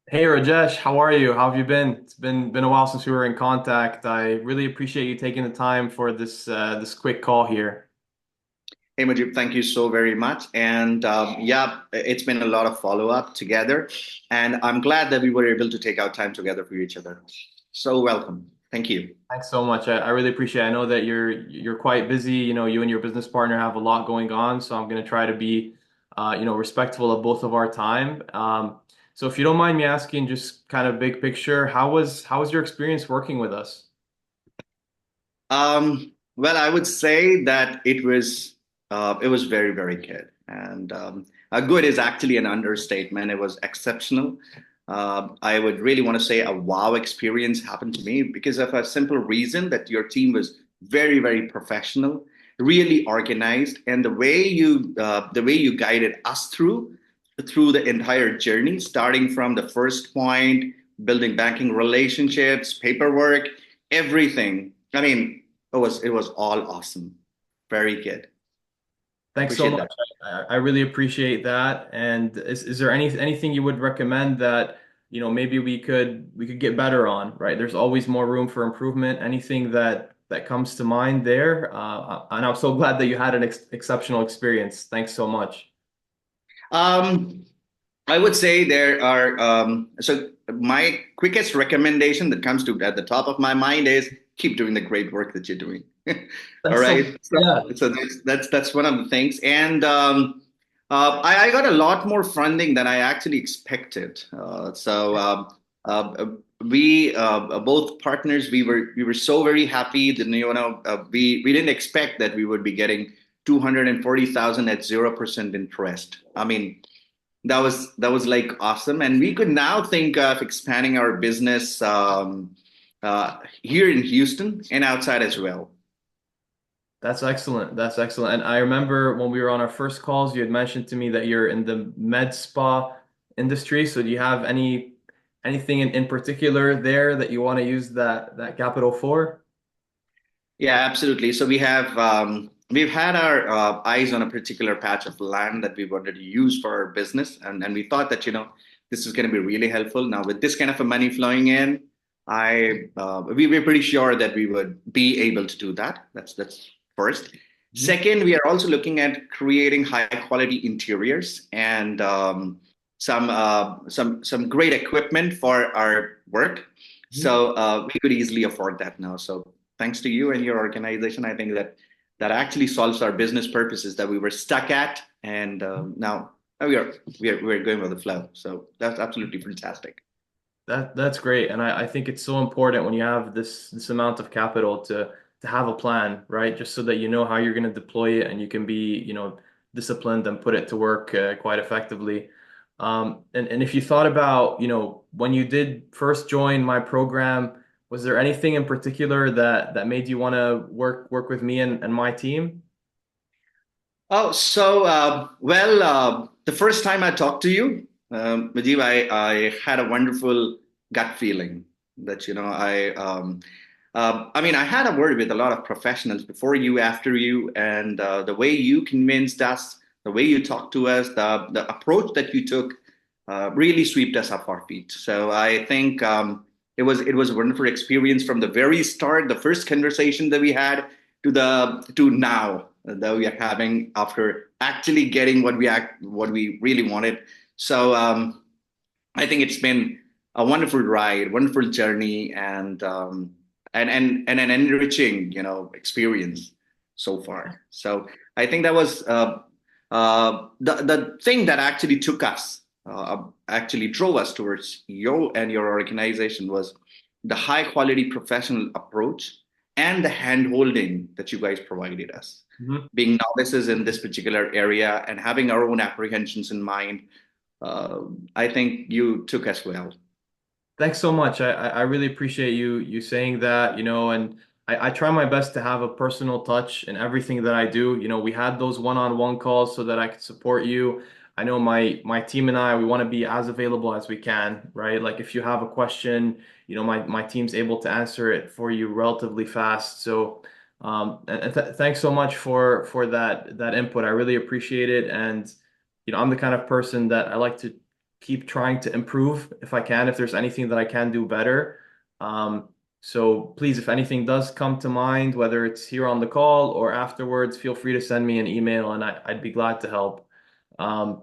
Hey Rajesh, how are you? How have you been? It's been a while since we were in contact. I really appreciate you taking the time for this quick call here. Hey, Mujib, thank you so very much. And yeah, it's been a lot of follow up together. And I'm glad that we were able to take our time together for each other. So welcome. Thank you. Thanks so much. I really appreciate it. I know that you're quite busy. You and your business partner have a lot going on, so I'm going to try to be respectful of both of our time. So if you don't mind me asking, just kind of big picture, how was your experience working with us? Well, I would say that it was very, very good. And good is actually an understatement. It was exceptional. I would really want to say a wow experience happened to me because of a simple reason that your team was very, very professional, really organized, and the way you guided us through the entire journey, starting from the first point, building banking relationships, paperwork, everything. I mean, it was all awesome. Very good. Thanks so Appreciate much. that. I really appreciate that. And is there anything you would recommend that, maybe we could get better on, right? There's always more room for improvement. Anything that comes to mind there? And I'm so glad that you had an exceptional experience. Thanks so much. Um, I would say there are so my quickest recommendation that comes to at the top of my mind is keep doing the great work that you're doing. All That's so, right. So, yeah. so that's one of the things. And I got a lot more funding than I actually expected. Uh, we both partners we were so very happy that we didn't expect that we would be getting 240,000 at 0% interest. I mean, that was like awesome, and we could now think of expanding our business here in Houston and outside as well. That's excellent. That's excellent. And I remember when we were on our first calls, you had mentioned to me that you're in the med spa industry. So do you have anything in particular there that you want to use that capital for? Yeah, absolutely. So we've had our eyes on a particular patch of land that we wanted to use for our business, and we thought that this is going to be really helpful. Now with this kind of a money flowing in, we were pretty sure that we would be able to do that. That's first. Mhm. Second, we are also looking at creating high quality interiors and some great equipment for our work. Mhm. So we could easily afford that now. So thanks to you and your organization, I think that actually solves our business purposes that we were stuck at, and now we are going with the flow. So that's absolutely fantastic. That's great. And I think it's so important when you have this amount of capital to have a plan, right? Just so that you know how you're going to deploy it and you can be, disciplined and put it to work quite effectively. And if you thought about, when you did first join my program, was there anything in particular that made you want to work with me and my team? Oh, so the first time I talked to you, Majib, I had a wonderful gut feeling that I mean, I had a word with a lot of professionals before you, after you, and the way you convinced us, the way you talked to us, the approach that you took, really swept us off our feet. So I think it was a wonderful experience from the very start, the first conversation that we had to now that we are having after actually getting what we really wanted. So I think it's been a wonderful ride, wonderful journey, and an enriching experience so far. So I think that was the thing that actually actually drove us towards you and your organization was the high quality professional approach and the hand holding that you guys provided us. Mhm. Being novices in this particular area and having our own apprehensions in mind, uh, I think you took us well. Thanks so much. I really appreciate you saying that, and I try my best to have a personal touch in everything that I do. We had those one-on-one calls so that I could support you. I know my team and I, we want to be as available as we can, right? Like if you have a question, my team's able to answer it for you relatively fast. So and thanks so much for that input. I really appreciate it. And I'm the kind of person that I like to keep trying to improve if I can, if there's anything that I can do better. Um, so please, if anything does come to mind, whether it's here on the call or afterwards, feel free to send me an email and I'd be glad to help. Um,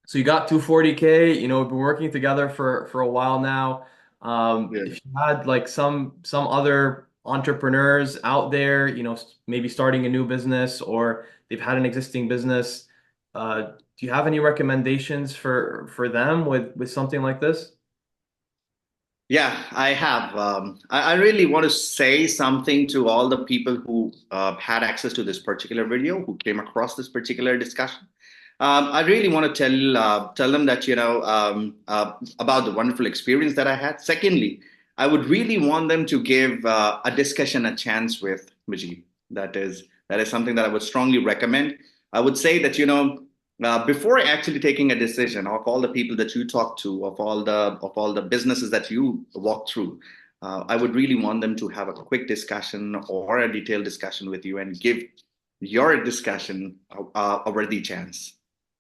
so you got 240K, we've been working together for a while now. Yeah. If you had like some other entrepreneurs out there, maybe starting a new business or they've had an existing business, do you have any recommendations for them with something like this? Yeah, I have. I really want to say something to all the people who had access to this particular video, who came across this particular discussion. I really want to tell them that about the wonderful experience that I had. Secondly, I would really want them to give a discussion a chance with Mujib. That is something that I would strongly recommend. I would say that before actually taking a decision of all the people that you talk to, of all the businesses that you walk through, I would really want them to have a quick discussion or a detailed discussion with you and give your discussion a worthy chance.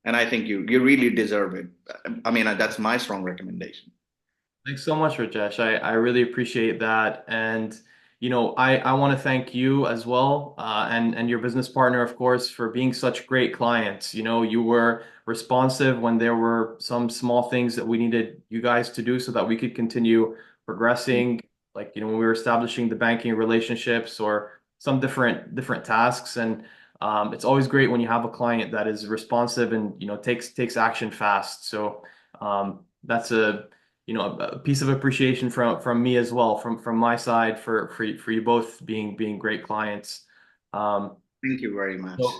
And I think you really deserve it. I mean, that's my strong recommendation. Thanks so much, Rajesh. I really appreciate that. And, I want to thank you as well, and your business partner, of course, for being such great clients. You were responsive when there were some small things that we needed you guys to do so that we could continue progressing, like, when we were establishing the banking relationships or some different tasks. And it's always great when you have a client that is responsive and, takes action fast. So that's a piece of appreciation from me as well, from my side for you both being great clients. Um, Thank you very much. so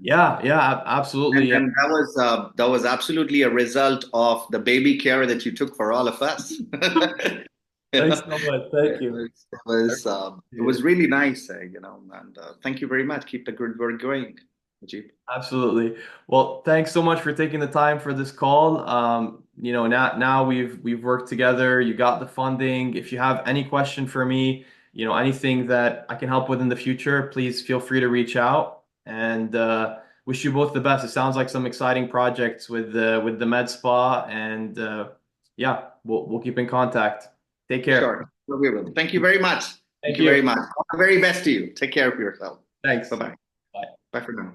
yeah, yeah, absolutely. And that was absolutely a result of the baby care that you took for all of us. Thanks so much. Thank It you. was it I was, um, it appreciate was it. really nice, and thank you very much. Keep the good work going, Ajit. Absolutely. Well, thanks so much for taking the time for this call. Now we've worked together. You got the funding. If you have any question for me, anything that I can help with in the future, please feel free to reach out. And wish you both the best. It sounds like some exciting projects with the med spa, and yeah, we'll keep in contact. Take care. Sure, we will. Thank you very much. Thank Thank you very you. much. All the very best to you. Take care of yourself. Thanks. Bye bye. Bye. Bye for now.